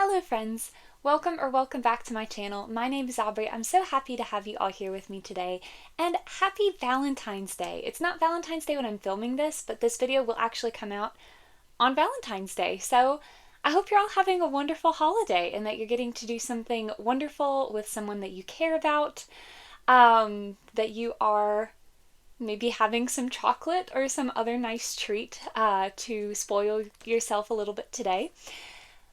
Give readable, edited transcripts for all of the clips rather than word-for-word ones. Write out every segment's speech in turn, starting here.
Hello friends! Welcome back to my channel. My name is Aubrey. I'm so happy to have you all here with me today, and happy Valentine's Day! It's not Valentine's Day when I'm filming this, but this video will actually come out on Valentine's Day, so I hope you're all having a wonderful holiday and that you're getting to do something wonderful with someone that you care about, that you are maybe having some chocolate or some other nice treat to spoil yourself a little bit today.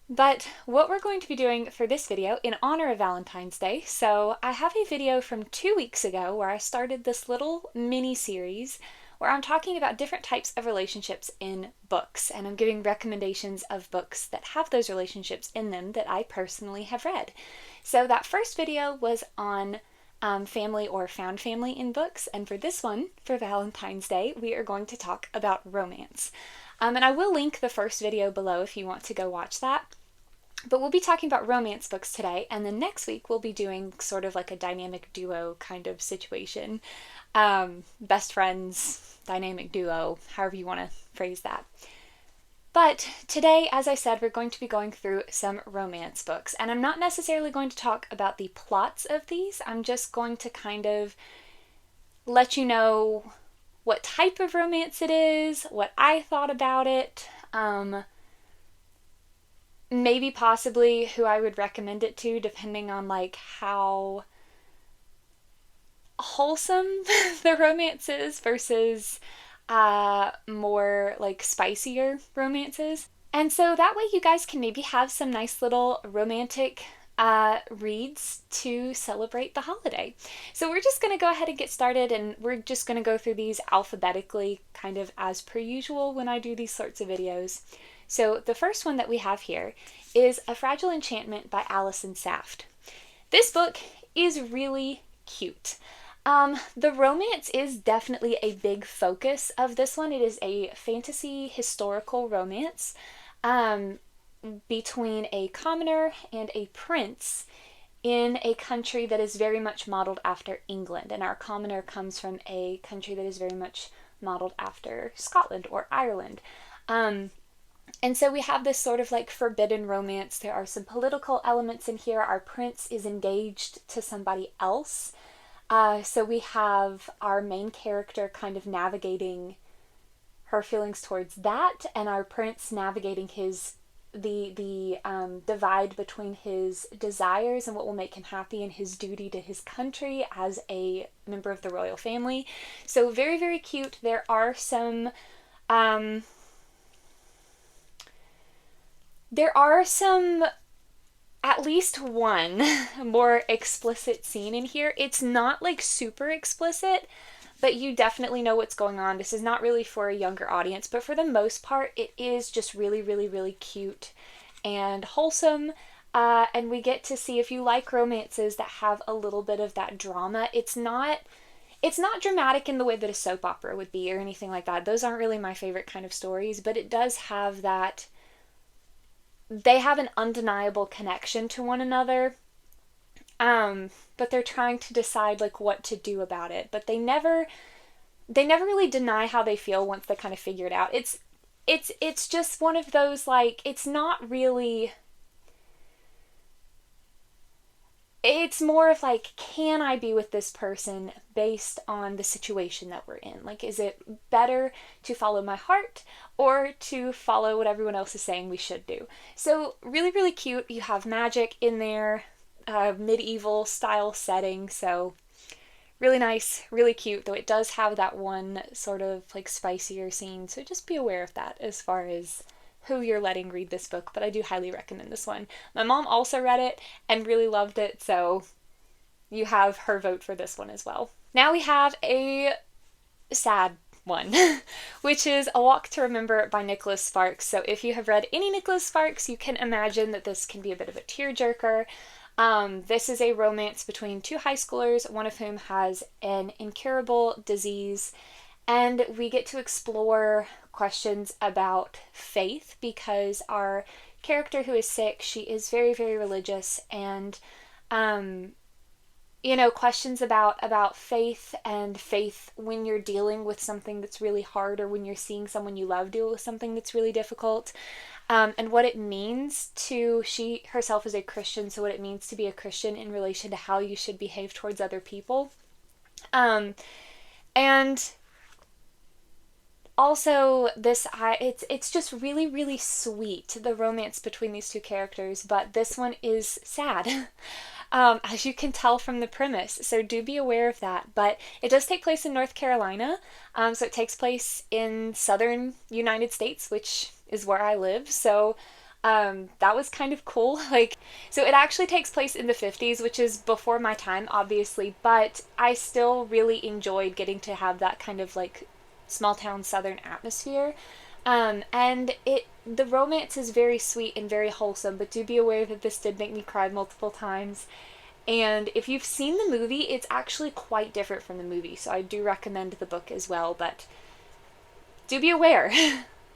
But what we're going to be doing for this video in honor of Valentine's Day, so I have a video from 2 weeks ago where I started this little mini series where I'm talking about different types of relationships in books, and I'm giving recommendations of books that have those relationships in them that I personally have read. So that first video was on family or found family in books, and for this one, for Valentine's Day, we are going to talk about romance. And I will link the first video below if you want to go watch that. But we'll be talking about romance books today, and then next week we'll be doing sort of like a dynamic duo kind of situation. Best friends, dynamic duo, however you want to phrase that. But today, as I said, we're going to be going through some romance books, and I'm not necessarily going to talk about the plots of these. I'm just going to kind of let you know what type of romance it is, what I thought about it, maybe possibly who I would recommend it to, depending on like how wholesome the romance is versus more like spicier romances. And so that way you guys can maybe have some nice little romantic reads to celebrate the holiday. So we're just going to go ahead and get started, and we're just going to go through these alphabetically, kind of as per usual when I do these sorts of videos. So the first one that we have here is A Fragile Enchantment by Allison Saft. This book is really cute. The romance is definitely a big focus of this one. It is a fantasy historical romance between a commoner and a prince in a country that is very much modeled after England. And our commoner comes from a country that is very much modeled after Scotland or Ireland. And so we have this sort of like forbidden romance. There are some political elements in here. Our prince is engaged to somebody else. So we have our main character kind of navigating her feelings towards that, and our prince navigating the divide between his desires and what will make him happy and his duty to his country as a member of the royal family. So very, very cute. There are some at least one more explicit scene in here. It's not like super explicit, but you definitely know what's going on. This is not really for a younger audience, but for the most part, it is just really, really, really cute and wholesome. And we get to see, if you like romances that have a little bit of that drama, it's not dramatic in the way that a soap opera would be or anything like that. Those aren't really my favorite kind of stories, but it does have that. They have an undeniable connection to one another, but they're trying to decide like what to do about it. But they never really deny how they feel once they kind of figure it out. It's just one of those, like, it's not really. It's more of like, can I be with this person based on the situation that we're in? Like, is it better to follow my heart or to follow what everyone else is saying we should do? So really, really cute. You have magic in there, medieval style setting. So really nice, really cute, though it does have that one sort of like spicier scene. So just be aware of that as far as who you're letting read this book, but I do highly recommend this one. My mom also read it and really loved it, so you have her vote for this one as well. Now we have a sad one, which is A Walk to Remember by Nicholas Sparks. So if you have read any Nicholas Sparks, you can imagine that this can be a bit of a tearjerker. This is a romance between two high schoolers, one of whom has an incurable disease, and we get to explore questions about faith because our character who is sick, she is very, very religious, and questions about faith and faith when you're dealing with something that's really hard, or when you're seeing someone you love deal with something that's really difficult, and what it means to, she herself is a Christian, so what it means to be a Christian in relation to how you should behave towards other people. Um, and also it's just really really sweet, the romance between these two characters, but this one is sad. As you can tell from the premise, so do be aware of that. But it does take place in North Carolina, so it takes place in southern United States, which is where I live. So that was kind of cool. Like, so it actually takes place in the 50s, which is before my time, obviously, but I still really enjoyed getting to have that kind of like small town southern atmosphere. And the romance is very sweet and very wholesome, but do be aware that this did make me cry multiple times. And if you've seen the movie, it's actually quite different from the movie, so I do recommend the book as well, but do be aware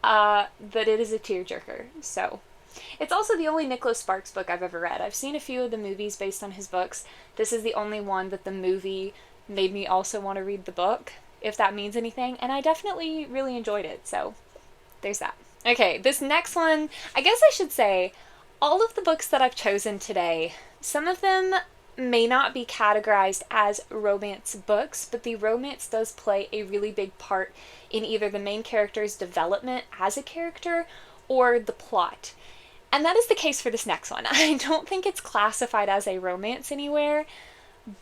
that it is a tearjerker. So, it's also the only Nicholas Sparks book I've ever read. I've seen a few of the movies based on his books. This is the only one that the movie made me also want to read the book, if that means anything, and I definitely really enjoyed it, so there's that. Okay, this next one, I guess I should say, all of the books that I've chosen today, some of them may not be categorized as romance books, but the romance does play a really big part in either the main character's development as a character or the plot. And that is the case for this next one. I don't think it's classified as a romance anywhere,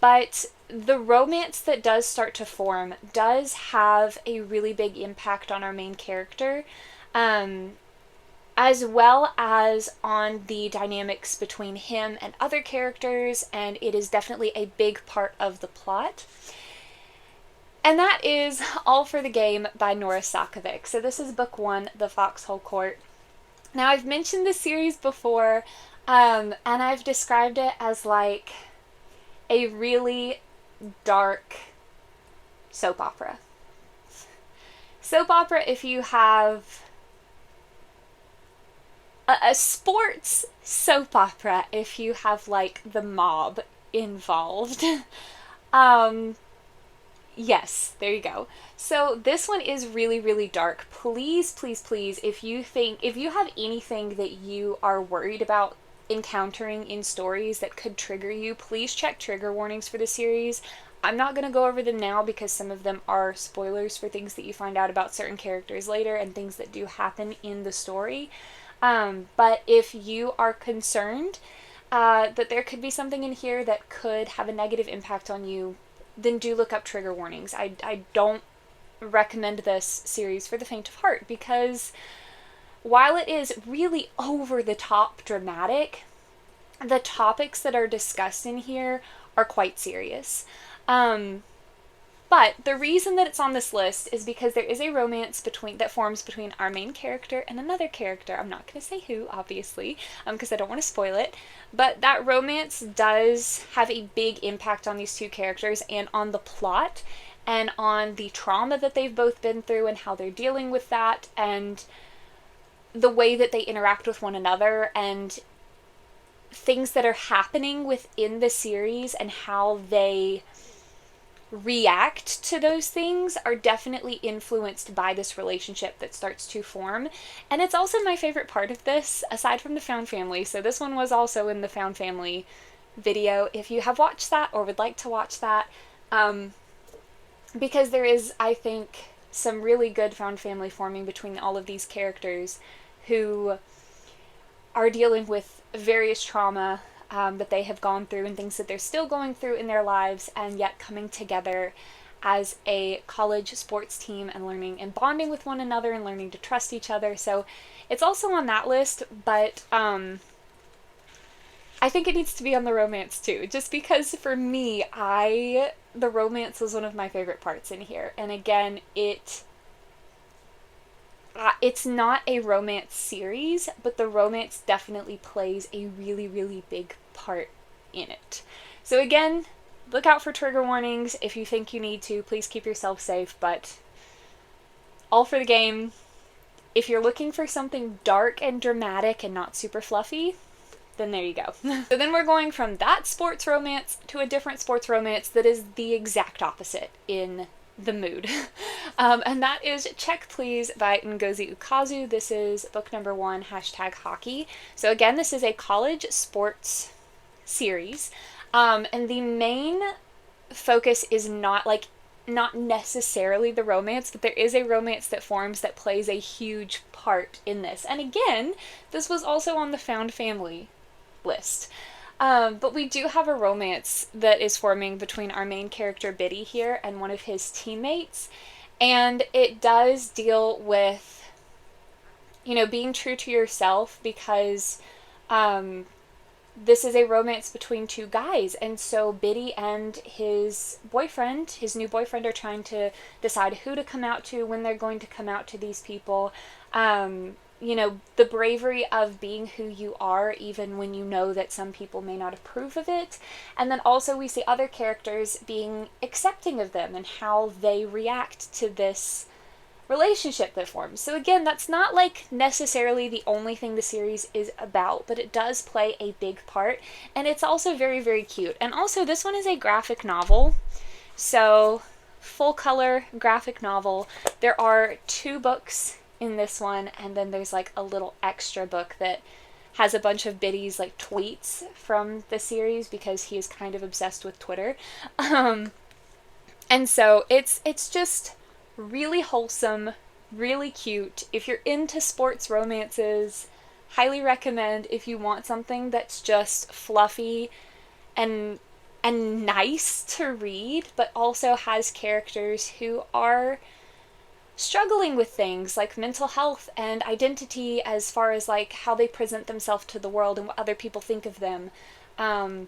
but the romance that does start to form does have a really big impact on our main character, as well as on the dynamics between him and other characters, and it is definitely a big part of the plot. And that is All for the Game by Nora Sakavic. So this is book one, The Foxhole Court. Now, I've mentioned this series before, and I've described it as like a really dark soap opera. Soap opera, if you have a sports soap opera, if you have like the mob involved. Yes, there you go. So this one is really, really dark. Please, please, please, if you have anything that you are worried about encountering in stories that could trigger you, please check trigger warnings for the series. I'm not going to go over them now because some of them are spoilers for things that you find out about certain characters later and things that do happen in the story. But if you are concerned that there could be something in here that could have a negative impact on you, then do look up trigger warnings. I don't recommend this series for the faint of heart, because while it is really over the top dramatic, the topics that are discussed in here are quite serious. But the reason that it's on this list is because there is a romance that forms between our main character and another character. I'm not going to say who, obviously, because I don't want to spoil it. But that romance does have a big impact on these two characters and on the plot and on the trauma that they've both been through and how they're dealing with that and the way that they interact with one another and things that are happening within the series and how they react to those things are definitely influenced by this relationship that starts to form. And it's also my favorite part of this, aside from the found family. So this one was also in the found family video, if you have watched that or would like to watch that, because there is, I think, some really good found family forming between all of these characters who are dealing with various trauma that they have gone through and things that they're still going through in their lives, and yet coming together as a college sports team and learning and bonding with one another and learning to trust each other. So it's also on that list, but I think it needs to be on the romance too, just because for me, the romance was one of my favorite parts in here. And again, it's not a romance series, but the romance definitely plays a really, really big part in it. So again, look out for trigger warnings. If you think you need to, please keep yourself safe, but All for the Game, if you're looking for something dark and dramatic and not super fluffy, then there you go. So then we're going from that sports romance to a different sports romance that is the exact opposite in the mood. And that is Check Please by Ngozi Ukazu. This is book number 1, #hockey. So again, this is a college sports series. And the main focus is not necessarily the romance, but there is a romance that forms that plays a huge part in this. And again, this was also on the found family list. But we do have a romance that is forming between our main character Biddy here and one of his teammates. And it does deal with, you know, being true to yourself, because this is a romance between two guys. And so Biddy and his boyfriend, his new boyfriend, are trying to decide who to come out to, when they're going to come out to these people. You know, the bravery of being who you are, even when you know that some people may not approve of it. And then also we see other characters being accepting of them and how they react to this relationship that forms. So again, that's not like necessarily the only thing the series is about, but it does play a big part. And it's also very, very cute. And also this one is a graphic novel. So full color graphic novel. There are 2 books in this one, and then there's like a little extra book that has a bunch of Biddy's like tweets from the series, because he is kind of obsessed with Twitter. And so it's just really wholesome, really cute. If you're into sports romances, highly recommend. If you want something that's just fluffy and nice to read, but also has characters who are struggling with things like mental health and identity, as far as like how they present themselves to the world and what other people think of them, then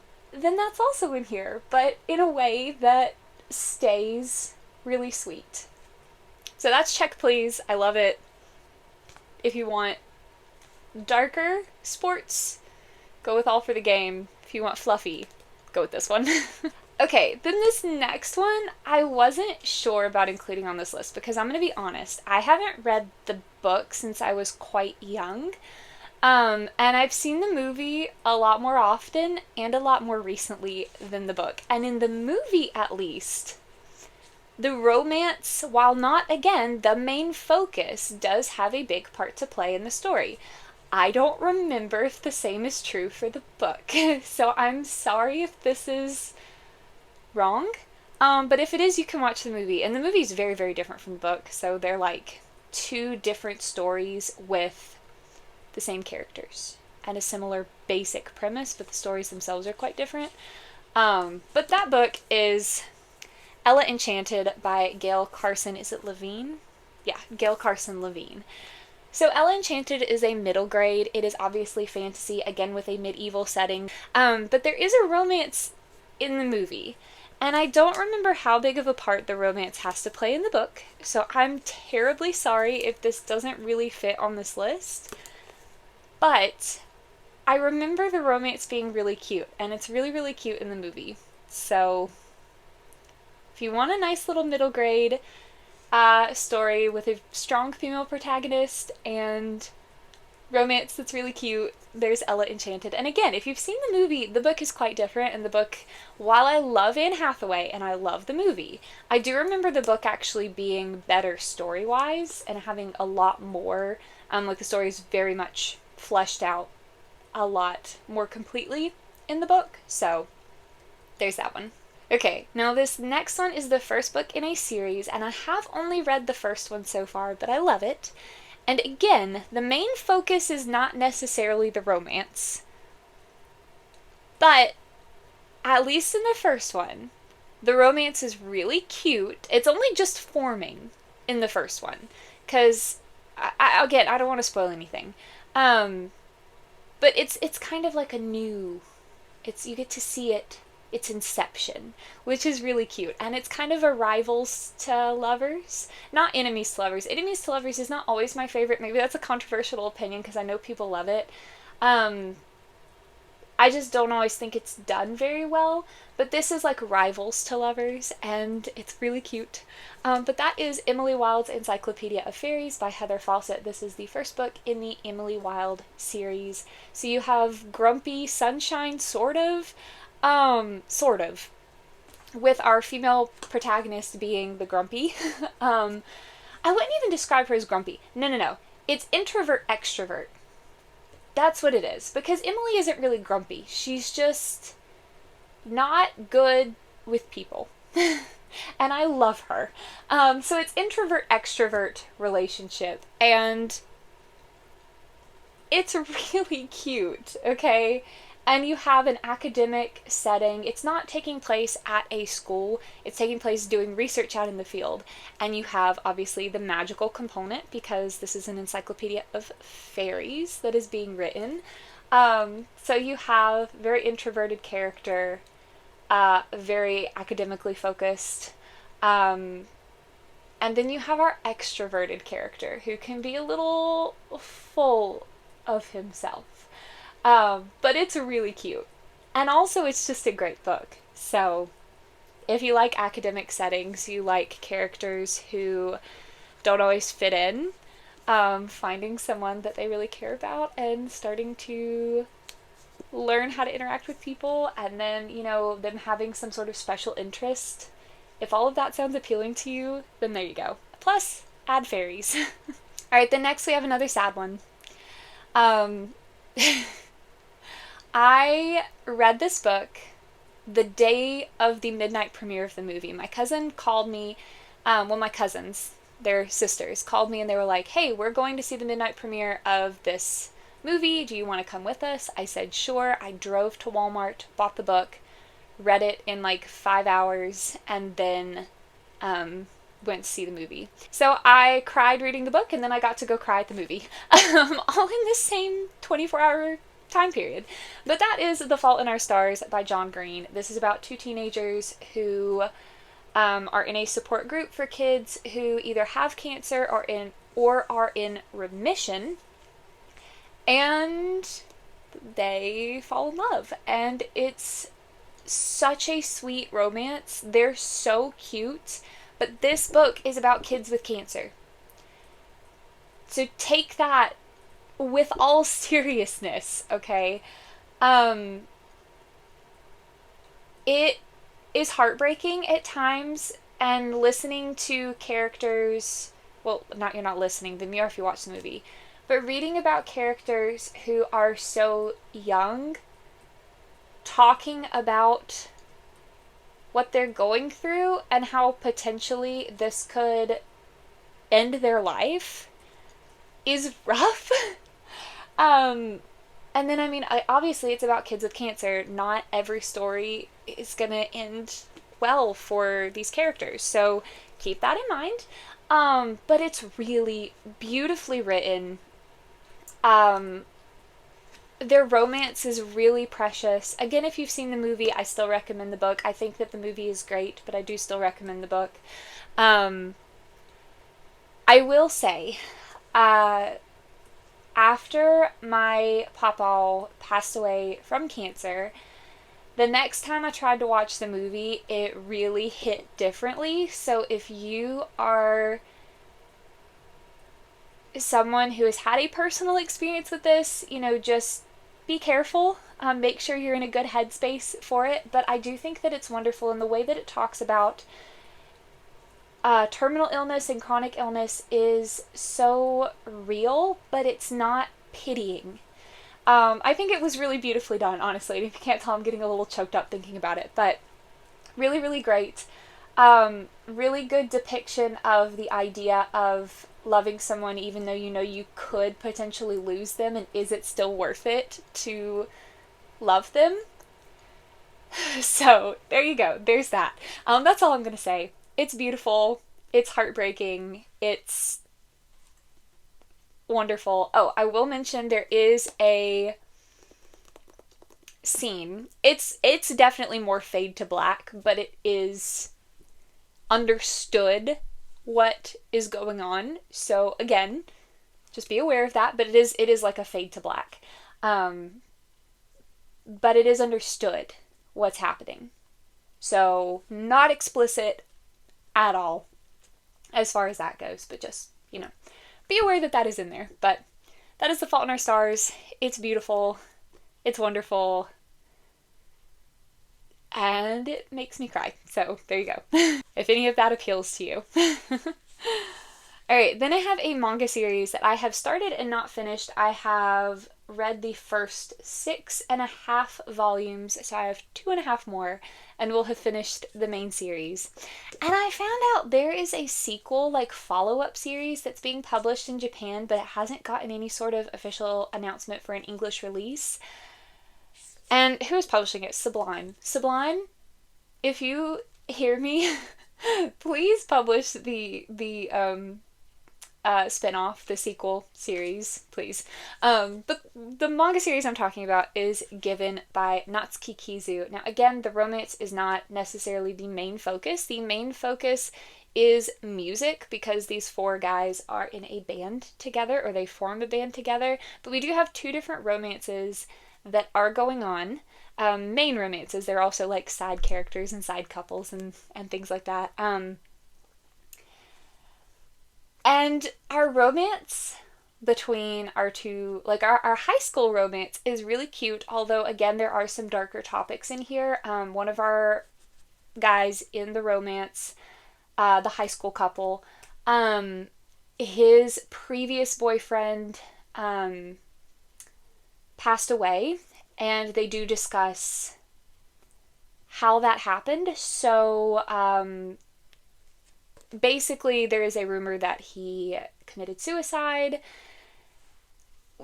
that's also in here, but in a way that stays really sweet. So that's Check Please. I love it. If you want darker sports, go with All for the Game. If you want fluffy, go with this one. Okay, then this next one, I wasn't sure about including on this list, because I'm going to be honest, I haven't read the book since I was quite young, and I've seen the movie a lot more often and a lot more recently than the book. And in the movie, at least, the romance, while not, again, the main focus, does have a big part to play in the story. I don't remember if the same is true for the book, so I'm sorry if this is wrong, but if it is, you can watch the movie, and the movie is very, very different from the book. So they're like 2 different stories with the same characters and a similar basic premise, but the stories themselves are quite different. But that book is Ella Enchanted by Gail Carson. Is it Levine? Yeah, Gail Carson Levine. So Ella Enchanted is a middle grade. It is obviously fantasy, again with a medieval setting, but there is a romance in the movie. And I don't remember how big of a part the romance has to play in the book, so I'm terribly sorry if this doesn't really fit on this list. But I remember the romance being really cute, and it's really, really cute in the movie. So if you want a nice little middle grade story with a strong female protagonist and romance that's really cute, there's Ella Enchanted. And again, if you've seen the movie, the book is quite different. And the book, while I love Anne Hathaway and I love the movie, I do remember the book actually being better story-wise and having a lot more, like the story is very much fleshed out a lot more completely in the book. So there's that one. Okay, now this next one is the first book in a series, and I have only read the first one so far, but I love it. And again, the main focus is not necessarily the romance, but at least in the first one, the romance is really cute. It's only just forming in the first one, because, again, I don't want to spoil anything, but it's kind of like a new, you get to see its inception, which is really cute. And it's kind of a rivals to lovers, not enemies to lovers. Enemies to lovers is not always my favorite. Maybe that's a controversial opinion, because I know people love it. I I just don't always think it's done very well. But this is like rivals to lovers, and it's really cute. But that is Emily Wilde's Encyclopedia of Fairies by Heather Fawcett. This is the first book in the Emily Wilde series. So you have Grumpy Sunshine, sort of, with our female protagonist being the grumpy. I wouldn't even describe her as grumpy. No, no, no. It's introvert extrovert. That's what it is. Because Emily isn't really grumpy. She's just not good with people. And I love her. So it's introvert extrovert relationship. And it's really cute, okay? And you have an academic setting. It's not taking place at a school. It's taking place doing research out in the field. And you have, obviously, the magical component, because this is an encyclopedia of fairies that is being written. So you have very introverted character, very academically focused. And then you have our extroverted character, who can be a little full of himself. But it's really cute. And also, it's just a great book. So, if you like academic settings, you like characters who don't always fit in, finding someone that they really care about and starting to learn how to interact with people, and then, you know, them having some sort of special interest. If all of that sounds appealing to you, then there you go. Plus, add fairies. Alright, then next we have another sad one. I read this book the day of the midnight premiere of the movie. My cousin called me, my cousins, their sisters, called me and they were like, hey, we're going to see the midnight premiere of this movie. Do you want to come with us? I said, sure. I drove to Walmart, bought the book, read it in like 5 hours, and then went to see the movie. So I cried reading the book, and then I got to go cry at the movie. All in the same 24-hour time period. But that is The Fault in Our Stars by John Green. This is about two teenagers who are in a support group for kids who either have cancer or are in remission, and they fall in love. And it's such a sweet romance. They're so cute. But this book is about kids with cancer. So take that with all seriousness, okay? It is heartbreaking at times, and listening to characters, well, you're not listening, then you are if you watch the movie, but reading about characters who are so young, talking about what they're going through and how potentially this could end their life is rough. And then, I mean, obviously it's about kids with cancer. Not every story is gonna end well for these characters, so keep that in mind. But it's really beautifully written. Their romance is really precious. Again, if you've seen the movie, I still recommend the book. I think that the movie is great, but I do still recommend the book. I will say, after my papa passed away from cancer, the next time I tried to watch the movie, it really hit differently. So if you are someone who has had a personal experience with this, you know, just be careful. Make sure you're in a good headspace for it. But I do think that it's wonderful, and the way that it talks about terminal illness and chronic illness is so real, but it's not pitying. I think it was really beautifully done, honestly. If you can't tell, I'm getting a little choked up thinking about it, but really, really great. Really good depiction of the idea of loving someone even though you know you could potentially lose them, and is it still worth it to love them? So, there you go. There's that. That's all I'm gonna say. It's beautiful. It's heartbreaking. It's wonderful. Oh, I will mention there is a scene. It's definitely more fade to black, but it is understood what is going on. So again, just be aware of that, but it is like a fade to black. but it is understood what's happening. So, not explicit at all as far as that goes, but just, be aware that that is in there. But that is The Fault in Our Stars. It's beautiful. It's wonderful. And it makes me cry. So, there you go. If any of that appeals to you. Alright, then I have a manga series that I have started and not finished. I have read the first 6.5 volumes, so I have 2.5 more, and will have finished the main series. And I found out there is a sequel, like follow-up series that's being published in Japan, but it hasn't gotten any sort of official announcement for an English release. And who is publishing it? Sublime. Sublime, if you hear me, please publish the spin-off, the sequel series, please. But the manga series I'm talking about is Given by Natsuki Kizu. Now, again, the romance is not necessarily the main focus. The main focus is music, because these four guys are in a band together, or they form a band together. But we do have two different romances that are going on. Main romances. They're also like side characters and side couples and things like that. And our romance between our two, like our high school romance is really cute, although again there are some darker topics in here. One of our guys in the romance, the high school couple, his previous boyfriend passed away, and they do discuss how that happened. So basically, there is a rumor that he committed suicide.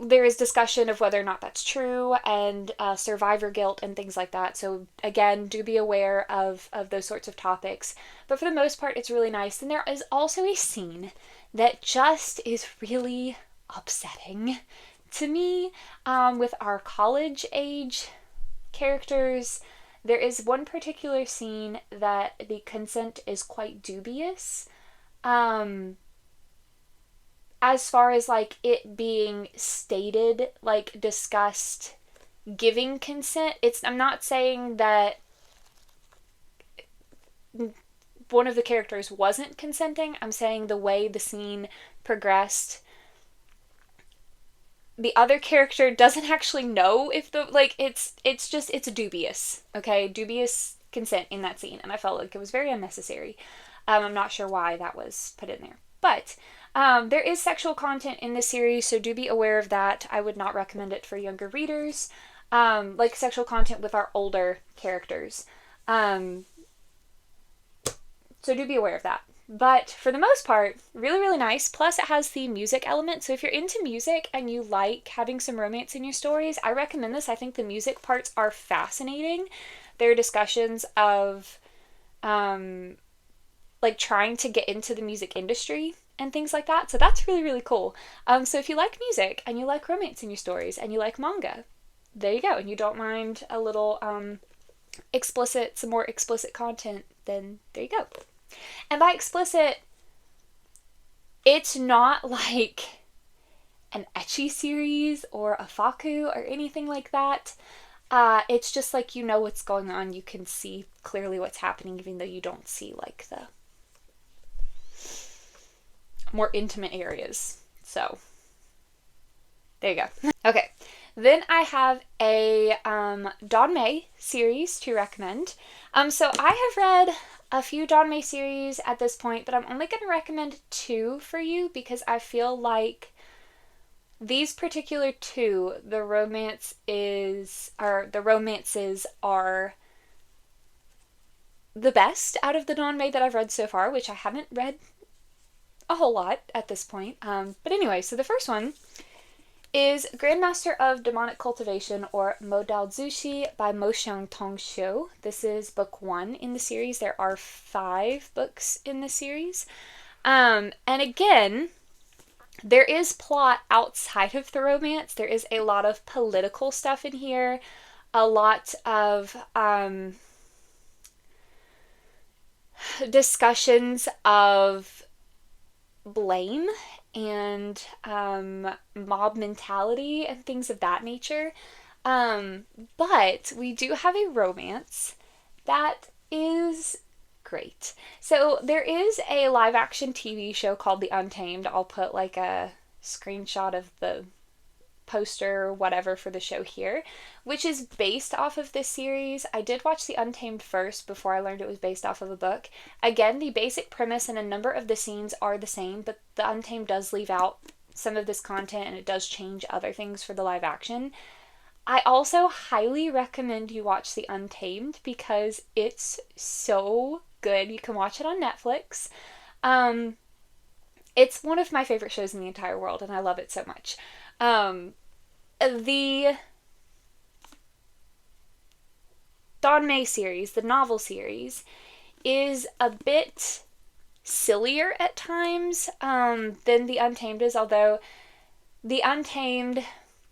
There is discussion of whether or not that's true, and survivor guilt and things like that. So again, do be aware of those sorts of topics. But for the most part, it's really nice. And there is also a scene that just is really upsetting to me, with our college age characters. There is one particular scene that the consent is quite dubious. As far as like it being stated, like discussed, giving consent. I'm not saying that one of the characters wasn't consenting. I'm saying the way the scene progressed, the other character doesn't actually know if it's dubious, okay? Dubious consent in that scene, and I felt like it was very unnecessary. I'm not sure why that was put in there. But there is sexual content in this series, so do be aware of that. I would not recommend it for younger readers. Like sexual content with our older characters. So do be aware of that. But for the most part, really, really nice. Plus, it has the music element. So if you're into music and you like having some romance in your stories, I recommend this. I think the music parts are fascinating. There are discussions of like trying to get into the music industry and things like that. So that's really, really cool. So if you like music and you like romance in your stories and you like manga, there you go. And you don't mind a little some more explicit content, then there you go. And by explicit, it's not like an ecchi series or a faku or anything like that. It's just like you know what's going on. You can see clearly what's happening, even though you don't see like the more intimate areas. So there you go. Okay, then I have a Danmei series to recommend. So I have read a few Danmei series at this point, but I'm only going to recommend 2 for you because I feel like these particular 2, the romances are the best out of the Danmei that I've read so far, which I haven't read a whole lot at this point. But anyway, so the first one is Grandmaster of Demonic Cultivation, or Modal Zushi by Moxiang Tongxiu. This is book 1 in the series. There are 5 books in the series. And again, there is plot outside of the romance. There is a lot of political stuff in here, a lot of discussions of blame and mob mentality and things of that nature. But we do have a romance that is great. So there is a live action TV show called The Untamed. I'll put like a screenshot of the poster or whatever for the show here, which is based off of this series. I did watch The Untamed first before I learned it was based off of a book. Again, the basic premise and a number of the scenes are the same, but The Untamed does leave out some of this content and it does change other things for the live action. I also highly recommend you watch The Untamed because it's so good. You can watch it on Netflix. It's one of my favorite shows in the entire world, and I love it so much. The Dawn May series, the novel series, is a bit sillier at times than The Untamed is, although The Untamed,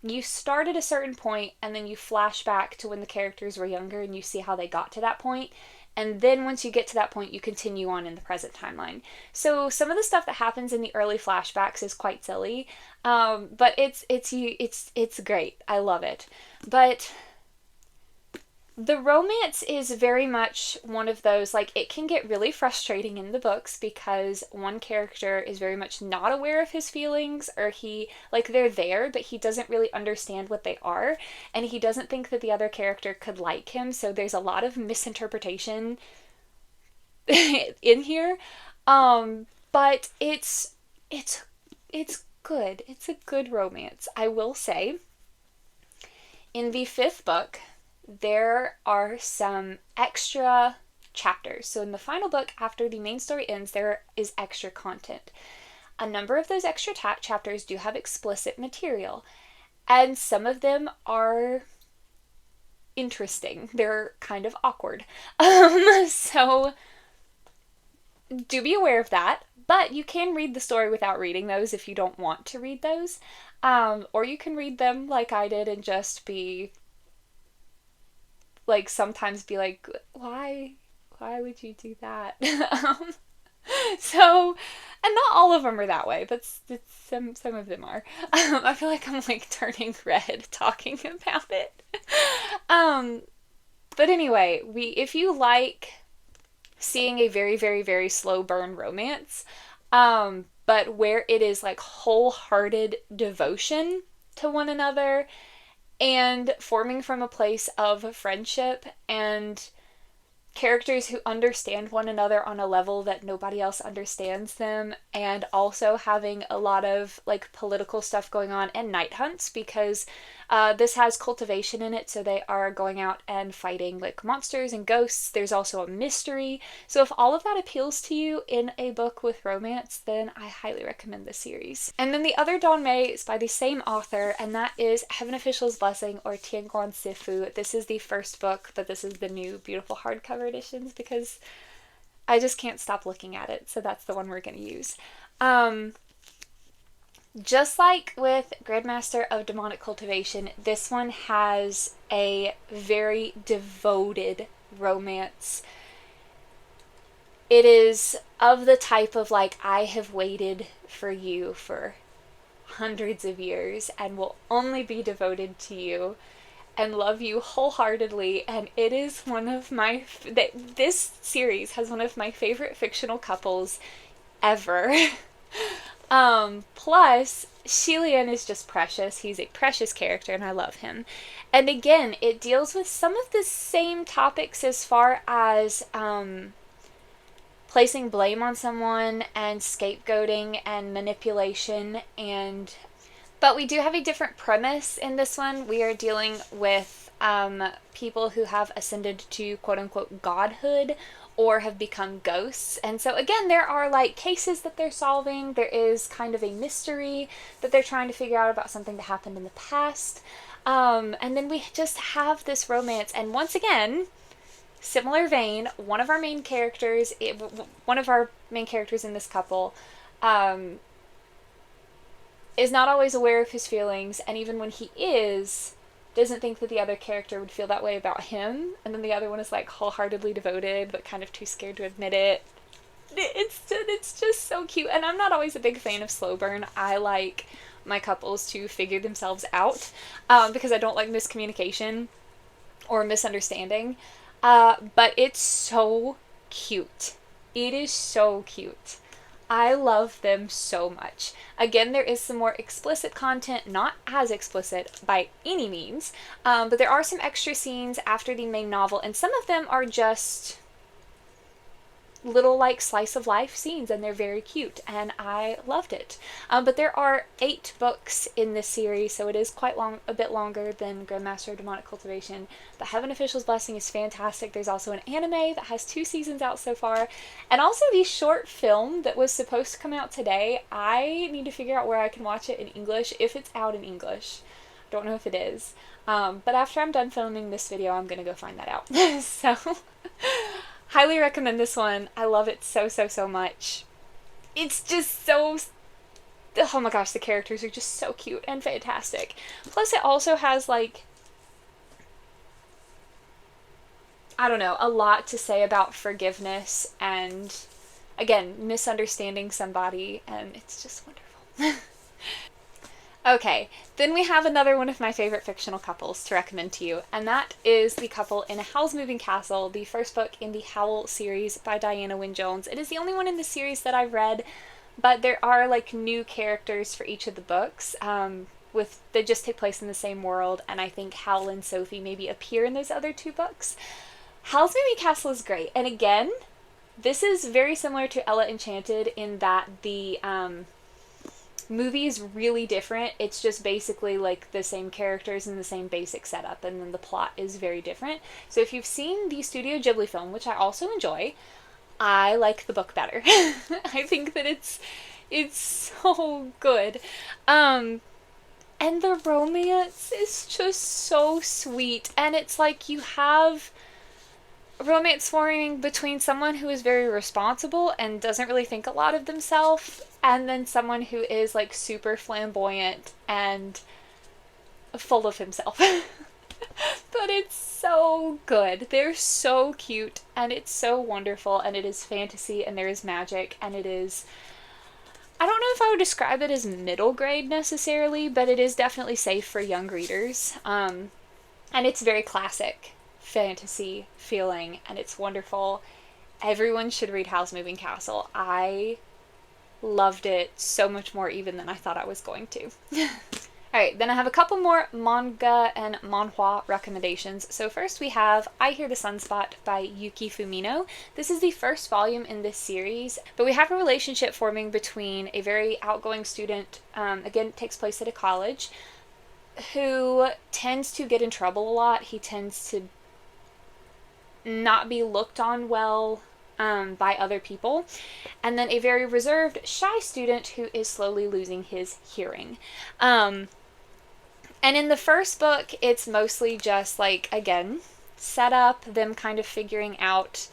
you start at a certain point and then you flash back to when the characters were younger and you see how they got to that point. And then once you get to that point, you continue on in the present timeline. So some of the stuff that happens in the early flashbacks is quite silly, but it's great. I love it. But the romance is very much one of those, like, it can get really frustrating in the books because one character is very much not aware of his feelings, or they're there, but he doesn't really understand what they are, and he doesn't think that the other character could like him, so there's a lot of misinterpretation in here. But it's good. It's a good romance, I will say. In the 5th book, there are some extra chapters. So in the final book, after the main story ends, there is extra content. A number of those extra chapters do have explicit material, and some of them are interesting. They're kind of awkward. So do be aware of that, but you can read the story without reading those if you don't want to read those. Or you can read them like I did and just be like, sometimes be like, why would you do that? So, and not all of them are that way, but some of them are. I feel like I'm like turning red talking about it. But anyway, if you like seeing a very, very, very slow burn romance, but where it is like wholehearted devotion to one another, and forming from a place of friendship and characters who understand one another on a level that nobody else understands them, and also having a lot of like political stuff going on and night hunts, because this has cultivation in it, so they are going out and fighting like monsters and ghosts. There's also a mystery. So if all of that appeals to you in a book with romance, then I highly recommend this series. And then the other Dawn May is by the same author, and that is Heaven Official's Blessing, or Tianguan Sifu. This is the first book, but this is the new beautiful hardcover editions because I just can't stop looking at it, so that's the one we're going to use. Just like with Grandmaster of Demonic Cultivation, this one has a very devoted romance. It is of the type of like, I have waited for you for hundreds of years and will only be devoted to you and love you wholeheartedly, and it is one of my... This series has one of my favorite fictional couples ever. Plus, Shilian is just precious. He's a precious character and I love him. And again, it deals with some of the same topics as far as placing blame on someone and scapegoating and manipulation, but we do have a different premise in this one. We are dealing with people who have ascended to quote-unquote godhood or have become ghosts. And so again, there are like cases that they're solving. There is kind of a mystery that they're trying to figure out about something that happened in the past. And then we just have this romance. And once again, similar vein, one of our main characters in this couple is not always aware of his feelings, and even when he is, doesn't think that the other character would feel that way about him, and then the other one is like wholeheartedly devoted but kind of too scared to admit it. It's just so cute. And I'm not always a big fan of slow burn. I like my couples to figure themselves out, because I don't like miscommunication or misunderstanding. But it's so cute. It is so cute. I love them so much. Again, there is some more explicit content, not as explicit by any means, but there are some extra scenes after the main novel, and some of them are just little like slice of life scenes, and they're very cute, and I loved it. But there are 8 books in this series, so it is quite long, a bit longer than Grandmaster of Demonic Cultivation. The Heaven Official's Blessing is fantastic. There's also an anime that has 2 seasons out so far, and also the short film that was supposed to come out today. I need to figure out where I can watch it in English, if it's out in English. Don't know if it is. But after I'm done filming this video, I'm gonna go find that out. So highly recommend this one. I love it so, so, so much. It's just so... Oh my gosh, the characters are just so cute and fantastic. Plus it also has, like, I don't know, a lot to say about forgiveness and, again, misunderstanding somebody, and it's just wonderful. Okay, then we have another one of my favorite fictional couples to recommend to you, and that is the couple in Howl's Moving Castle, the first book in the Howl series by Diana Wynne Jones. It is the only one in the series that I've read, but there are like new characters for each of the books, they just take place in the same world, and I think Howl and Sophie maybe appear in those other 2 books. Howl's Moving Castle is great, and again, this is very similar to Ella Enchanted in that the movie is really different. It's just basically like the same characters and the same basic setup, and then the plot is very different. So if you've seen the Studio Ghibli film, which I also enjoy, I like the book better. I think that it's so good. And the romance is just so sweet, and it's like you have romance forming between someone who is very responsible and doesn't really think a lot of themselves, and then someone who is like super flamboyant and full of himself. But it's so good. They're so cute, and it's so wonderful, and it is fantasy, and there is magic, and it is... I don't know if I would describe it as middle grade necessarily, but it is definitely safe for young readers. And it's very classic fantasy feeling, and it's wonderful. Everyone should read Howl's Moving Castle. I loved it so much more even than I thought I was going to. Alright, then I have a couple more manga and manhwa recommendations. So first we have I Hear the Sunspot by Yuki Fumino. This is the first volume in this series, but we have a relationship forming between a very outgoing student, again, it takes place at a college, who tends to get in trouble a lot. He tends to not be looked on well by other people, and then a very reserved, shy student who is slowly losing his hearing. And in the first book, it's mostly just like, again, set up, them kind of figuring out,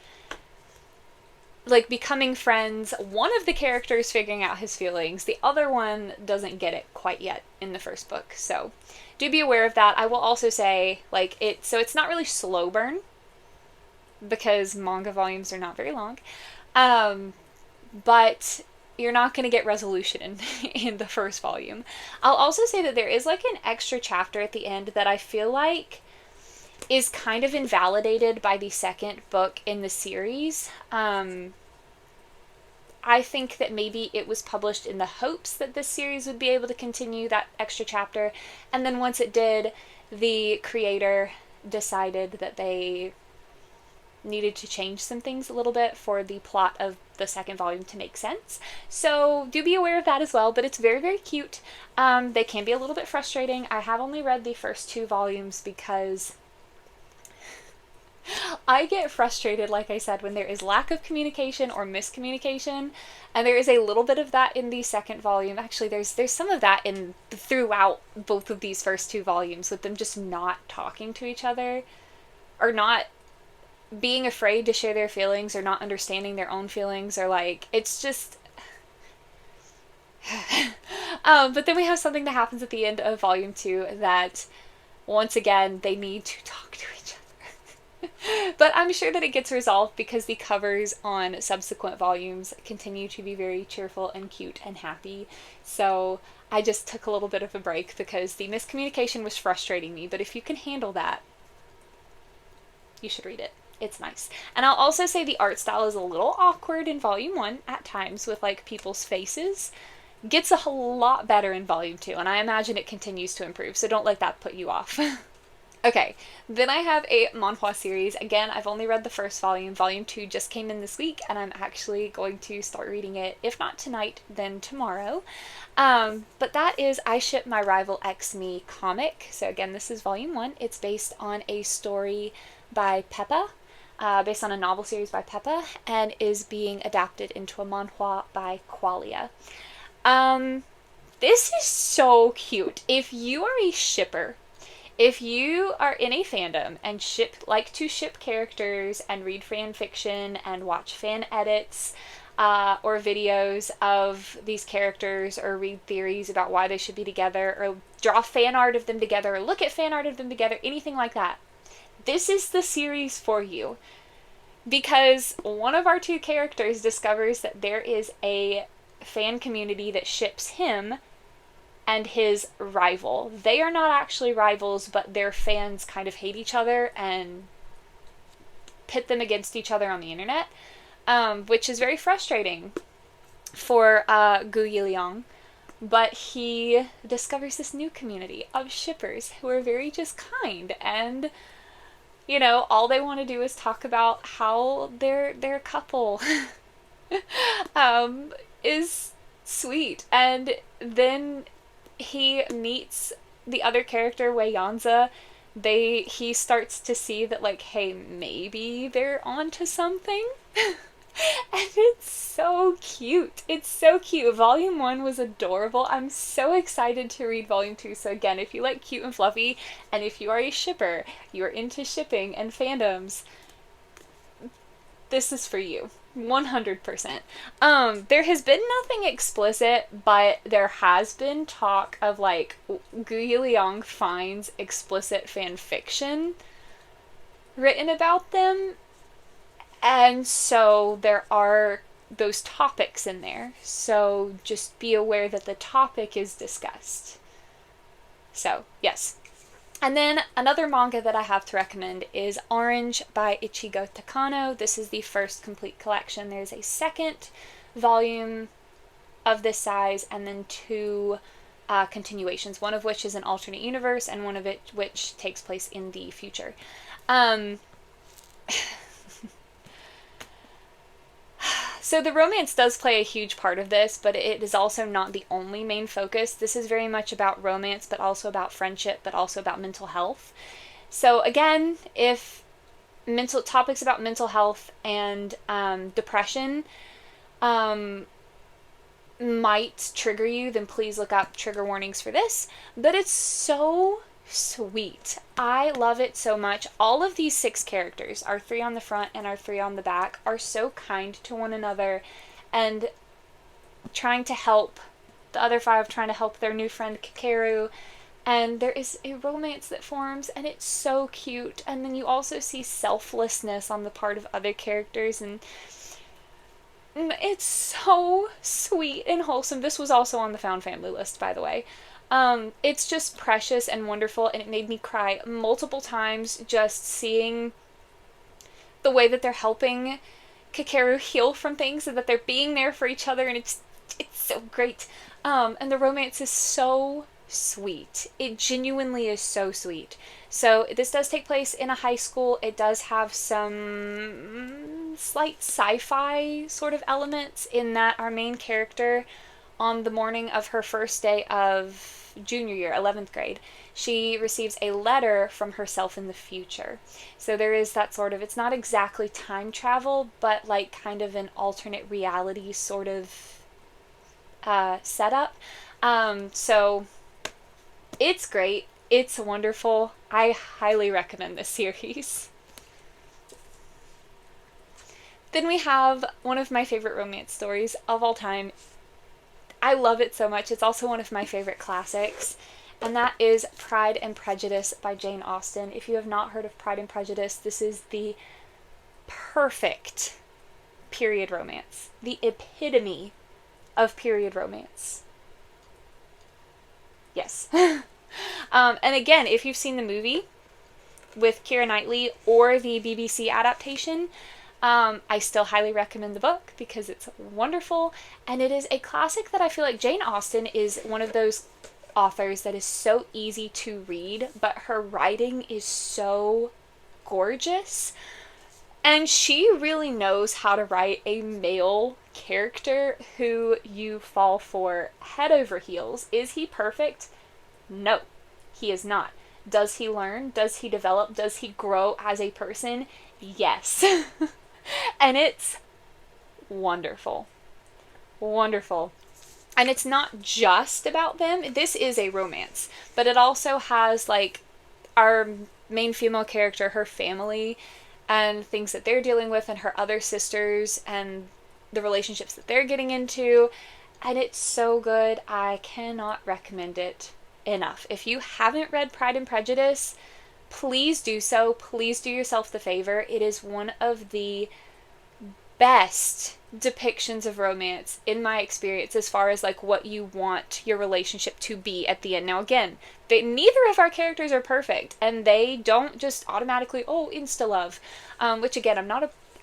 like, becoming friends. One of the characters figuring out his feelings, the other one doesn't get it quite yet in the first book, so do be aware of that. I will also say, like, it's not really slow burn, because manga volumes are not very long, but you're not going to get resolution in the first volume. I'll also say that there is like an extra chapter at the end that I feel like is kind of invalidated by the second book in the series. I think that maybe it was published in the hopes that this series would be able to continue that extra chapter, and then once it did, the creator decided that they needed to change some things a little bit for the plot of the second volume to make sense. So do be aware of that as well, but it's very, very cute. They can be a little bit frustrating. I have only read the first 2 volumes because I get frustrated, like I said, when there is lack of communication or miscommunication, and there is a little bit of that in the second volume. Actually, there's some of that throughout both of these first 2 volumes, with them just not talking to each other, or not being afraid to share their feelings, or not understanding their own feelings, or like, it's just... but then we have something that happens at the end of volume 2 that, once again, they need to talk to each other. But I'm sure that it gets resolved because the covers on subsequent volumes continue to be very cheerful and cute and happy. So I just took a little bit of a break because the miscommunication was frustrating me. But if you can handle that, you should read it. It's nice. And I'll also say the art style is a little awkward in volume 1 at times with like people's faces. Gets a whole lot better in volume 2, and I imagine it continues to improve, so don't let that put you off. Okay, then I have a manhwa series. Again, I've only read the first volume. Volume 2 just came in this week, and I'm actually going to start reading it, if not tonight, then tomorrow. But that is I Ship My Rival X Me comic. So again, this is volume 1. It's based on a story by Peppa, based on a novel series by Peppa, and is being adapted into a manhwa by Qualia. This is so cute. If you are a shipper, if you are in a fandom and like to ship characters and read fan fiction and watch fan edits or videos of these characters or read theories about why they should be together or draw fan art of them together or look at fan art of them together, anything like that, this is the series for you. Because one of our two characters discovers that there is a fan community that ships him and his rival. They are not actually rivals, but their fans kind of hate each other and pit them against each other on the internet, which is very frustrating for Gu Yiliang. But he discovers this new community of shippers who are very just kind, and you know, all they want to do is talk about how their couple is sweet. And then he meets the other character, Wei Yanza. He starts to see that, like, hey, maybe they're onto something. And it's so cute. It's so cute. Volume 1 was adorable. I'm so excited to read Volume 2. So again, if you like cute and fluffy, and if you are a shipper, you're into shipping and fandoms, this is for you. 100%. There has been nothing explicit, but there has been talk of, like, Gu Yiliang finds explicit fan fiction written about them. And so there are those topics in there. So just be aware that the topic is discussed. So, yes. And then another manga that I have to recommend is Orange by Ichigo Takano. This is the first complete collection. There's a second volume of this size and then 2 continuations, one of which is an alternate universe and one of it which takes place in the future. So the romance does play a huge part of this, but it is also not the only main focus. This is very much about romance, but also about friendship, but also about mental health. So again, if topics about mental health and depression might trigger you, then please look up trigger warnings for this. But it's so sweet. I love it so much. All of these 6 characters, our 3 on the front and our 3 on the back, are so kind to one another and trying to help the other 5, trying to help their new friend Kakeru. And there is a romance that forms, and it's so cute. And then you also see selflessness on the part of other characters, and it's so sweet and wholesome. This was also on the Found Family list, by the way. It's just precious and wonderful, and it made me cry multiple times just seeing the way that they're helping Kakeru heal from things and that they're being there for each other, and it's so great. And the romance is so sweet. It genuinely is so sweet. So this does take place in a high school. It does have some slight sci-fi sort of elements in that our main character, on the morning of her first day of junior year, 11th grade, she receives a letter from herself in the future. So there is that sort of, it's not exactly time travel, but like kind of an alternate reality sort of setup. So it's great. It's wonderful. I highly recommend this series. Then we have one of my favorite romance stories of all time. I love it so much. It's also one of my favorite classics. and that is Pride and Prejudice by Jane Austen. If you have not heard of Pride and Prejudice, this is the perfect period romance, the epitome of period romance. Yes. And again, if you've seen the movie with Keira Knightley or the BBC adaptation, I still highly recommend the book because it's wonderful, and it is a classic that I feel like Jane Austen is one of those authors that is so easy to read, but her writing is so gorgeous. And she really knows how to write a male character who you fall for head over heels. Is he perfect? No, he is not. Does he learn? Does he develop? Does he grow as a person? Yes. And it's wonderful. Wonderful. And it's not just about them. This is a romance, but it also has like our main female character, her family, and things that they're dealing with, and her other sisters, and the relationships that they're getting into. And it's so good. I cannot recommend it enough. If you haven't read Pride and Prejudice, please do so. Please do yourself the favor. It is one of the best depictions of romance in my experience, as far as like what you want your relationship to be at the end. Now again, neither of our characters are perfect, and they don't just automatically insta love, which again,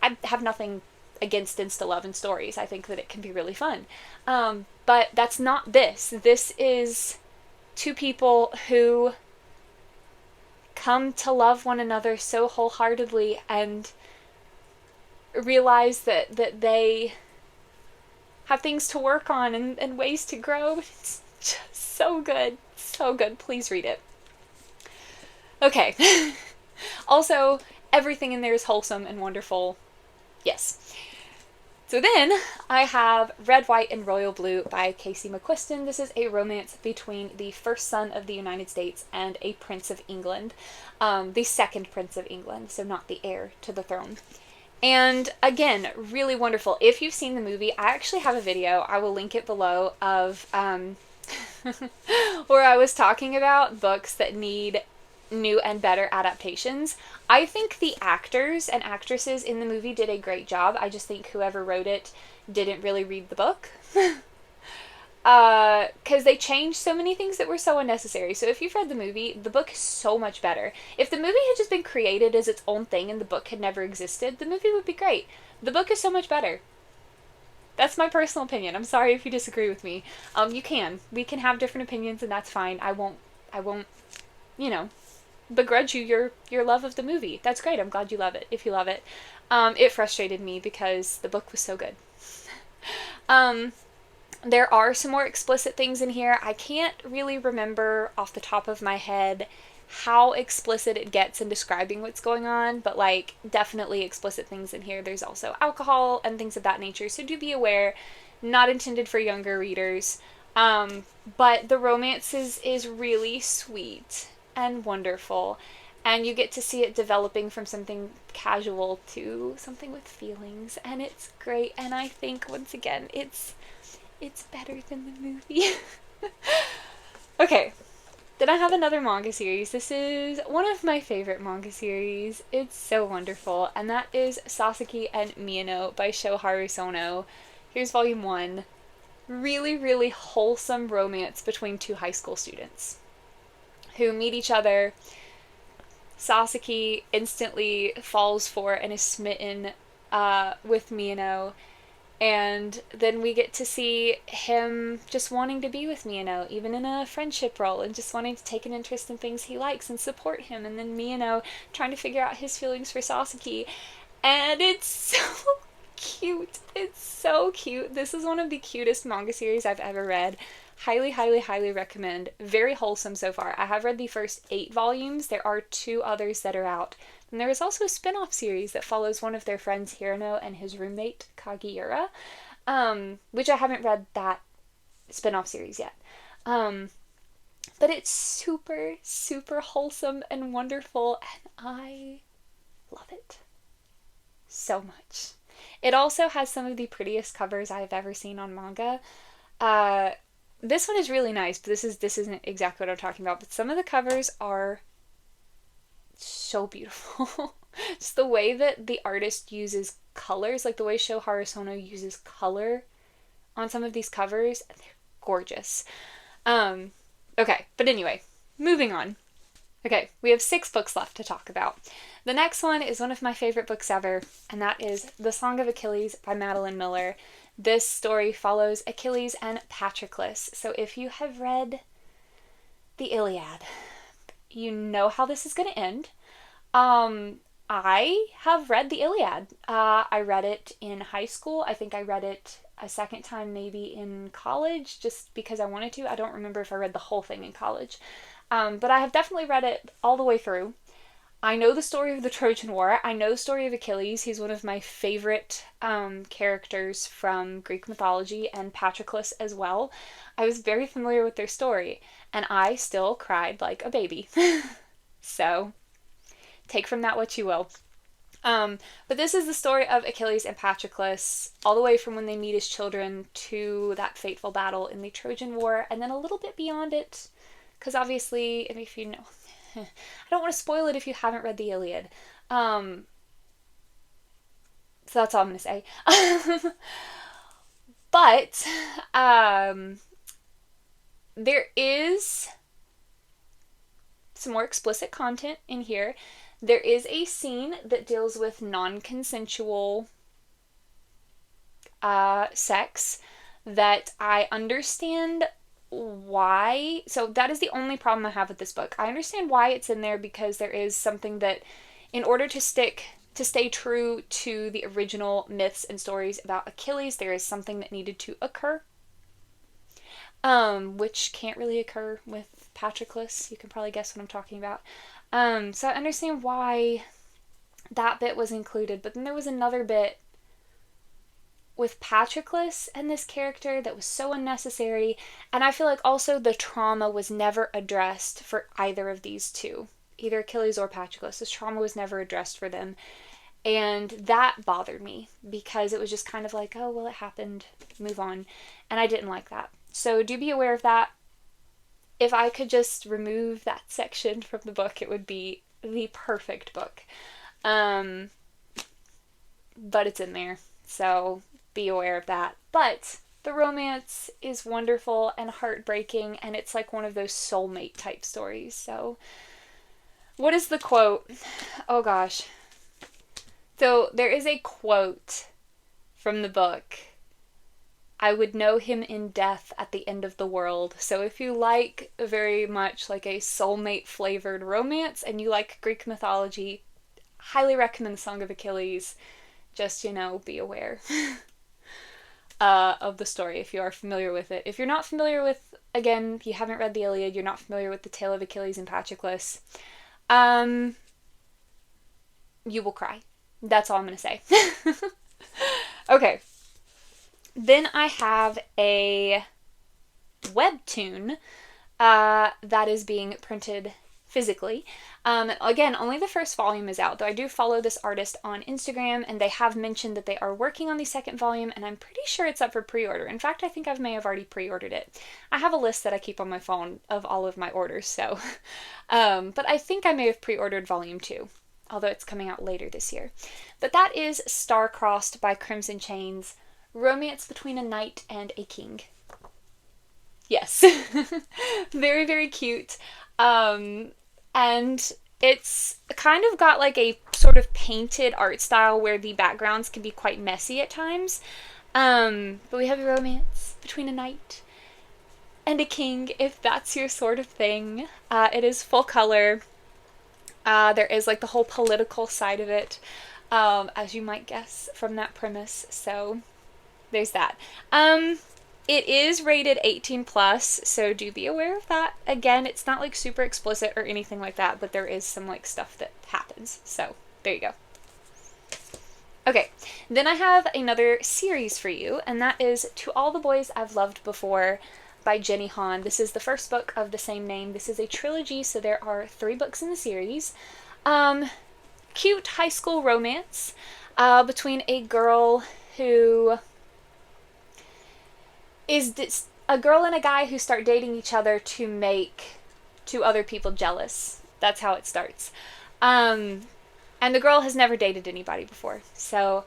I have nothing against insta love in stories. I think that it can be really fun, but that's not this. This is two people who come to love one another so wholeheartedly and realize that they have things to work on and ways to grow. It's just so good. So good. Please read it. Okay. Also, everything in there is wholesome and wonderful. Yes. So then I have Red, White, and Royal Blue by Casey McQuiston. This is a romance between the first son of the United States and a Prince of England. The second Prince of England, so not the heir to the throne. And again, really wonderful. If you've seen the movie, I actually have a video, I will link it below, of where I was talking about books that need new and better adaptations. I think the actors and actresses in the movie did a great job. I just think whoever wrote it didn't really read the book. Because they changed so many things that were so unnecessary. So if you've read the movie, the book is so much better. If the movie had just been created as its own thing and the book had never existed, the movie would be great. The book is so much better. That's my personal opinion. I'm sorry if you disagree with me. You can. We can have different opinions, and that's fine. I won't, begrudge you your love of the movie. That's great. I'm glad you love it, if you love it. It frustrated me because the book was so good. There are some more explicit things in here. I can't really remember off the top of my head how explicit it gets in describing what's going on, but like definitely explicit things in here. There's also alcohol and things of that nature, so do be aware. Not intended for younger readers. But the romance is really sweet and wonderful, and you get to see it developing from something casual to something with feelings, and it's great. And I think once again it's better than the movie. Okay, then I have another manga series. This is one of my favorite manga series. It's so wonderful, and that is Sasaki and Miyano by Shoharu Sono. Here's volume 1. Really, really wholesome romance between two high school students who meet each other. Sasaki instantly falls for and is smitten with Miyano. And then we get to see him just wanting to be with Miyano, even in a friendship role, and just wanting to take an interest in things he likes and support him. And then Miyano trying to figure out his feelings for Sasaki. And it's so cute. It's so cute. This is one of the cutest manga series I've ever read. Highly, highly, highly recommend. Very wholesome so far. I have read the first 8 volumes. There are 2 others that are out. And there is also a spin-off series that follows one of their friends, Hirano, and his roommate, Kagiura, which I haven't read that spin-off series yet. But it's super, super wholesome and wonderful, and I love it so much. It also has some of the prettiest covers I've ever seen on manga. this one is really nice, but this isn't exactly what I'm talking about. But some of the covers are so beautiful. Just the way that the artist uses colors, like the way Sho Harasono uses color on some of these covers, they're gorgeous. Um, okay, but anyway, moving on. Okay, we have 6 books left to talk about. The next one is one of my favorite books ever, and that is The Song of Achilles by Madeline Miller. This story follows Achilles and Patroclus. So if you have read the Iliad, you know how this is going to end. I have read the Iliad. I read it in high school. I think I read it a second time maybe in college just because I wanted to. I don't remember if I read the whole thing in college. But I have definitely read it all the way through. I know the story of the Trojan War. I know the story of Achilles. He's one of my favorite characters from Greek mythology, and Patroclus as well. I was very familiar with their story, and I still cried like a baby. So, take from that what you will. But this is the story of Achilles and Patroclus, all the way from when they meet as children to that fateful battle in the Trojan War, and then a little bit beyond it, because obviously, if you know, I don't want to spoil it if you haven't read the Iliad. So that's all I'm going to say. But there is some more explicit content in here. There is a scene that deals with non-consensual sex that I understand why. So that is the only problem I have with this book. I understand why it's in there because there is something that, in order to stay true to the original myths and stories about Achilles, there is something that needed to occur. Which can't really occur with Patroclus. You can probably guess what I'm talking about. So I understand why that bit was included, but then there was another bit with Patroclus and this character that was so unnecessary, and I feel like also the trauma was never addressed for either of these two, either Achilles or Patroclus. This trauma was never addressed for them, and that bothered me because it was just kind of like, oh, well, it happened, move on, and I didn't like that. So do be aware of that. If I could just remove that section from the book, it would be the perfect book. But it's in there, so be aware of that. But the romance is wonderful and heartbreaking, and it's like one of those soulmate type stories. So, what is the quote? Oh gosh. So, there is a quote from the book. I would know him in death at the end of the world. So if you like very much like a soulmate flavored romance and you like Greek mythology, highly recommend The Song of Achilles. Just, be aware of the story if you are familiar with it. If you're not familiar with, again, you haven't read the Iliad, you're not familiar with the tale of Achilles and Patroclus, you will cry. That's all I'm going to say. Okay. Then I have a webtoon that is being printed physically. Again, only the first volume is out, though I do follow this artist on Instagram, and they have mentioned that they are working on the second volume, and I'm pretty sure it's up for pre-order. In fact, I think I may have already pre-ordered it. I have a list that I keep on my phone of all of my orders, so. But I think I may have pre-ordered volume 2, although it's coming out later this year. But that is Star-Crossed by Crimson Chains. Romance between a knight and a king. Yes. Very, very cute. And it's kind of got like a sort of painted art style where the backgrounds can be quite messy at times. But we have a romance between a knight and a king, if that's your sort of thing. It is full color. There is like the whole political side of it, as you might guess from that premise. So there's that. It is rated 18 plus, so do be aware of that. Again, it's not like super explicit or anything like that, but there is some like stuff that happens. So there you go. Okay, then I have another series for you, and that is To All the Boys I've Loved Before by Jenny Han. This is the first book of the same name. This is a trilogy, so there are 3 books in the series. Cute high school romance between a girl who is a girl and a guy who start dating each other to make two other people jealous. That's how it starts. And the girl has never dated anybody before. So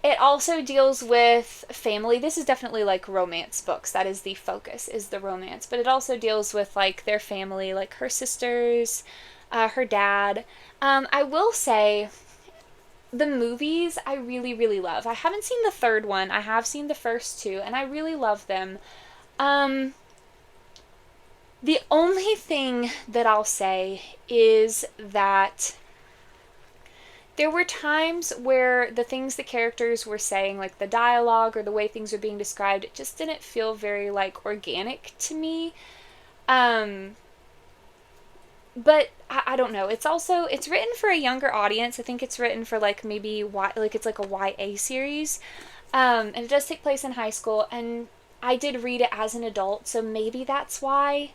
it also deals with family. This is definitely like romance books. That is the focus, is the romance. But it also deals with like their family, like her sisters, her dad. I will say the movies I really, really love. I haven't seen the third one. I have seen the first two, and I really love them. The only thing that I'll say is that there were times where the things the characters were saying, like the dialogue or the way things are being described, it just didn't feel very, like, organic to me. But I don't know. It's written for a younger audience. I think it's written for, like, maybe, it's like a YA series. And it does take place in high school, and I did read it as an adult, so maybe that's why.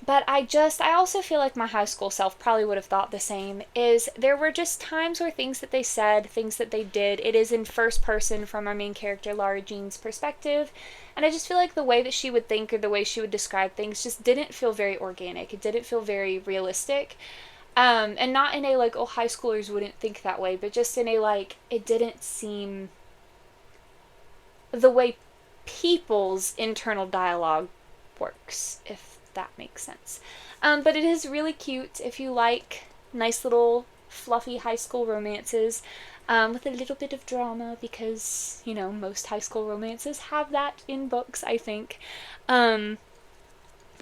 But I also feel like my high school self probably would have thought the same, is there were just times where things that they said, things that they did, it is in first person from our main character, Lara Jean's perspective, and I just feel like the way that she would think or the way she would describe things just didn't feel very organic. It didn't feel very realistic. And not in a, like, oh, high schoolers wouldn't think that way, but just in a, like, it didn't seem the way people's internal dialogue works, if that makes sense. But it is really cute if you like nice little fluffy high school romances with a little bit of drama, because, you know, most high school romances have that in books, I think. Then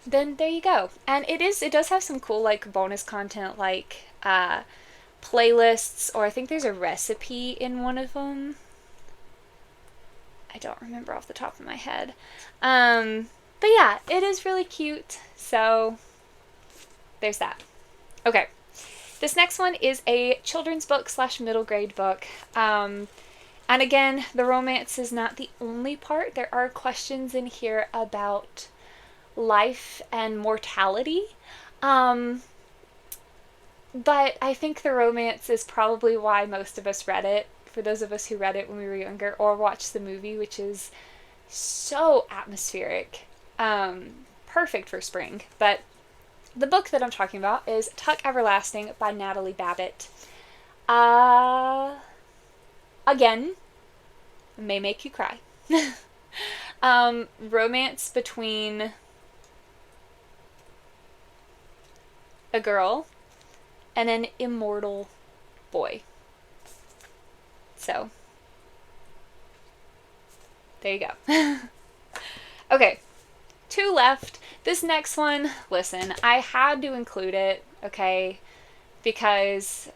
there you go. And it does have some cool, like, bonus content, like playlists, or I think there's a recipe in one of them. I don't remember off the top of my head. But yeah, it is really cute, so there's that. Okay, this next one is a children's book / middle grade book. And again, the romance is not the only part. There are questions in here about life and mortality. But I think the romance is probably why most of us read it, for those of us who read it when we were younger or watched the movie, which is so atmospheric. Perfect for spring. But the book that I'm talking about is Tuck Everlasting by Natalie Babbitt. Again, may make you cry. Romance between a girl and an immortal boy. So, there you go. Okay. 2 left. This next one, listen, I had to include it, okay, because,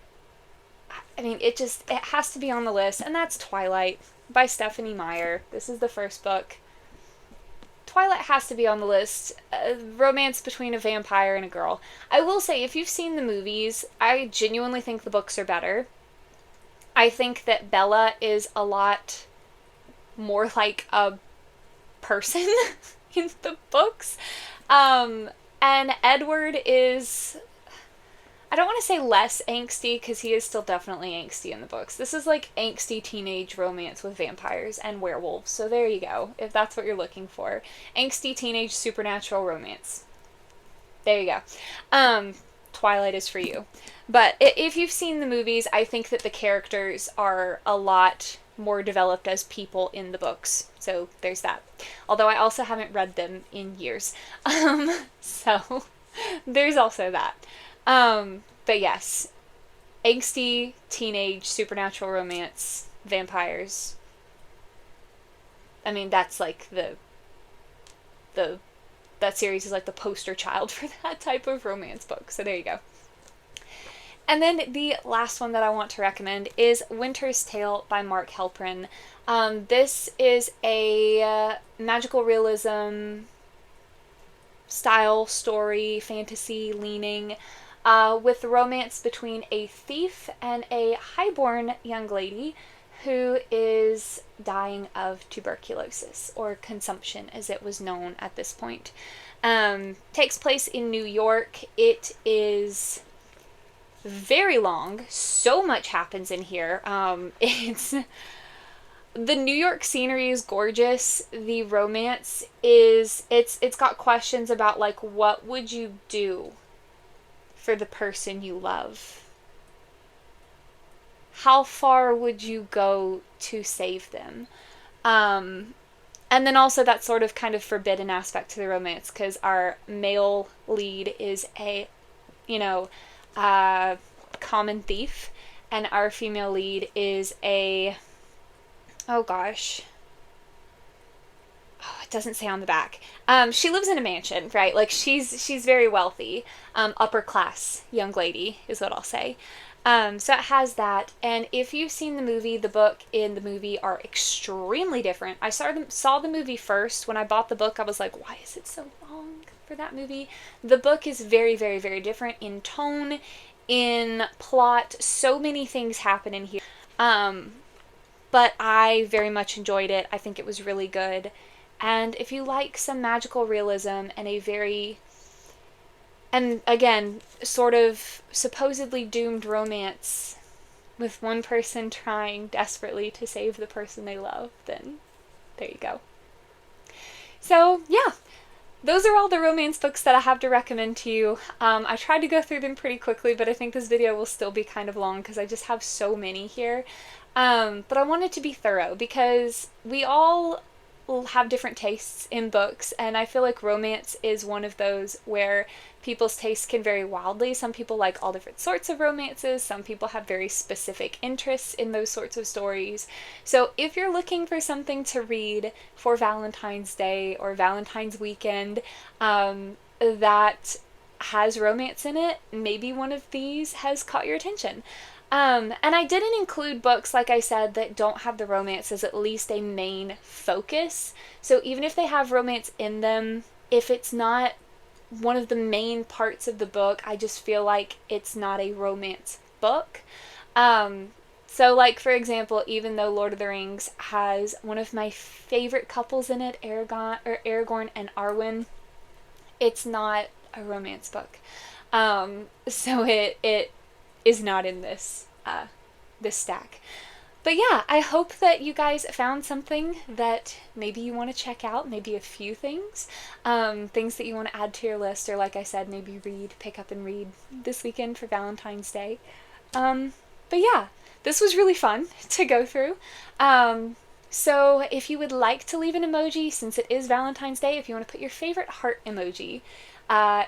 I mean, it has to be on the list, and that's Twilight by Stephanie Meyer. This is the first book. Twilight has to be on the list. Romance between a vampire and a girl. I will say, if you've seen the movies, I genuinely think the books are better. I think that Bella is a lot more like a person in the books. And Edward is, I don't want to say less angsty, because he is still definitely angsty in the books. This is like angsty teenage romance with vampires and werewolves. So there you go, if that's what you're looking for. Angsty teenage supernatural romance. There you go. Twilight is for you. But if you've seen the movies, I think that the characters are a lot more developed as people in the books. So there's that. Although I also haven't read them in years. So there's also that. But yes, angsty, teenage, supernatural romance, vampires. I mean, that's like that series is like the poster child for that type of romance book. So there you go. And then the last one that I want to recommend is Winter's Tale by Mark Helprin. This is a magical realism style story, fantasy leaning, with romance between a thief and a highborn young lady who is dying of tuberculosis, or consumption as it was known at this point. Takes place in New York. It is very long. So much happens in here. It's the New York scenery is gorgeous. The romance is, it's got questions about like, what would you do for the person you love? How far would you go to save them? Um, and then also that sort of kind of forbidden aspect to the romance, because our male lead is a, you know, uh, common thief, and our female lead is a, oh gosh, oh, it doesn't say on the back. She lives in a mansion, right? Like she's very wealthy, upper class young lady is what I'll say. So it has that, and if you've seen the movie, the book in the movie are extremely different. I saw the movie first. When I bought the book, I was like, why is it so long for that movie? The book is very, very, very different in tone, in plot. So many things happen in here. But I very much enjoyed it. I think it was really good. And if you like some magical realism and a very, and again, sort of supposedly doomed romance with one person trying desperately to save the person they love, then there you go. So, yeah, those are all the romance books that I have to recommend to you. I tried to go through them pretty quickly, but I think this video will still be kind of long because I just have so many here. But I wanted to be thorough because we all will have different tastes in books, and I feel like romance is one of those where people's tastes can vary wildly. Some people like all different sorts of romances, some people have very specific interests in those sorts of stories. So if you're looking for something to read for Valentine's Day or Valentine's weekend that has romance in it, maybe one of these has caught your attention. And I didn't include books, like I said, that don't have the romance as at least a main focus. So even if they have romance in them, if it's not one of the main parts of the book, I just feel like it's not a romance book. So like, for example, even though Lord of the Rings has one of my favorite couples in it, Aragorn and Arwen, it's not a romance book. So it is not in this this stack. But yeah, I hope that you guys found something that maybe you want to check out, maybe a few things, things that you want to add to your list, or like I said, maybe pick up and read this weekend for Valentine's Day. But yeah, this was really fun to go through. So if you would like to leave an emoji, since it is Valentine's Day, if you want to put your favorite heart emoji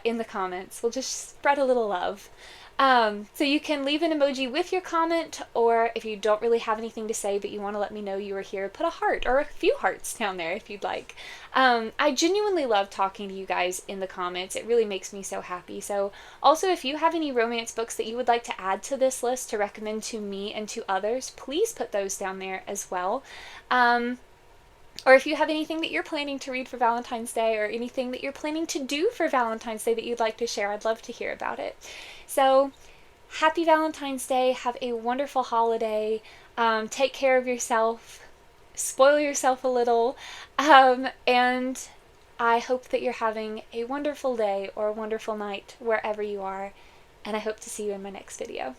in the comments, we'll just spread a little love. So you can leave an emoji with your comment, or if you don't really have anything to say but you want to let me know you were here, put a heart or a few hearts down there if you'd like. I genuinely love talking to you guys in the comments. It really makes me so happy. So also, if you have any romance books that you would like to add to this list to recommend to me and to others, please put those down there as well. Or if you have anything that you're planning to read for Valentine's Day, or anything that you're planning to do for Valentine's Day that you'd like to share, I'd love to hear about it. So, happy Valentine's Day. Have a wonderful holiday. Take care of yourself. Spoil yourself a little. And I hope that you're having a wonderful day or a wonderful night wherever you are. And I hope to see you in my next video.